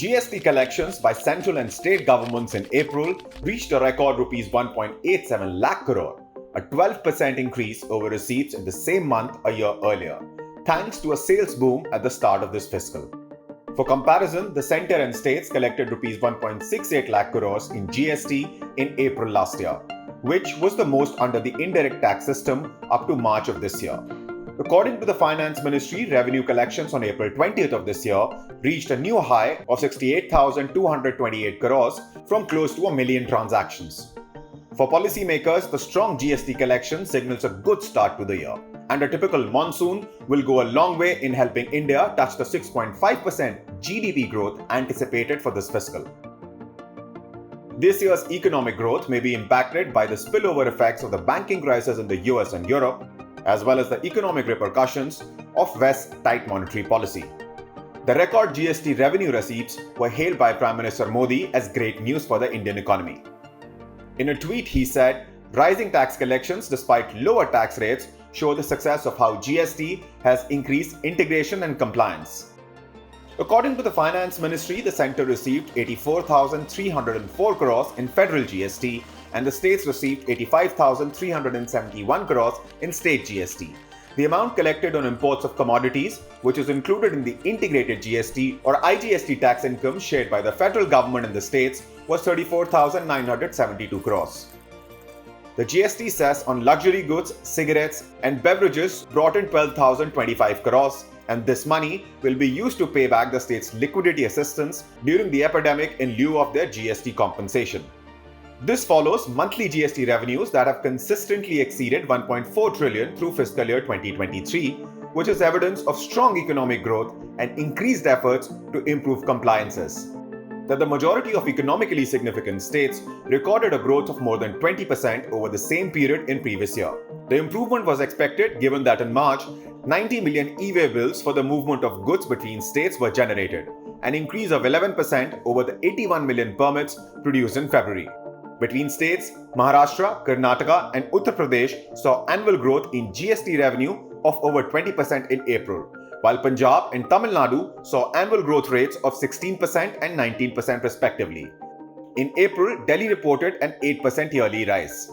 GST collections by central and state governments in April reached a record Rs 1.87 lakh crore, a 12% increase over receipts in the same month a year earlier, thanks to a sales boom at the start of this fiscal. For comparison, the centre and states collected Rs 1.68 lakh crores in GST in April last year, which was the most under the indirect tax system up to March of this year. According to the Finance Ministry, revenue collections on April 20th of this year reached a new high of 68,228 crores from close to 1 million transactions. For policymakers, the strong GST collection signals a good start to the year, and a typical monsoon will go a long way in helping India touch the 6.5% GDP growth anticipated for this fiscal. This year's economic growth may be impacted by the spillover effects of the banking crisis in the US and Europe, as well as the economic repercussions of West's tight monetary policy. The record GST revenue receipts were hailed by Prime Minister Modi as great news for the Indian economy. In a tweet, he said, "Rising tax collections despite lower tax rates show the success of how GST has increased integration and compliance." According to the Finance Ministry, the centre received 84,304 crores in federal GST and the states received 85,371 crores in state GST. The amount collected on imports of commodities, which is included in the integrated GST or IGST tax income shared by the federal government in the states, was 34,972 crores. The GST cess on luxury goods, cigarettes, and beverages brought in 12,025 crores, and this money will be used to pay back the state's liquidity assistance during the epidemic in lieu of their GST compensation. This follows monthly GST revenues that have consistently exceeded 1.4 trillion through fiscal year 2023, which is evidence of strong economic growth and increased efforts to improve compliances. That the majority of economically significant states recorded a growth of more than 20% over the same period in previous year. The improvement was expected given that in March, 90 million e-way bills for the movement of goods between states were generated, an increase of 11% over the 81 million permits produced in February. Between states, Maharashtra, Karnataka, and Uttar Pradesh saw annual growth in GST revenue of over 20% in April, while Punjab and Tamil Nadu saw annual growth rates of 16% and 19% respectively. In April, Delhi reported an 8% yearly rise.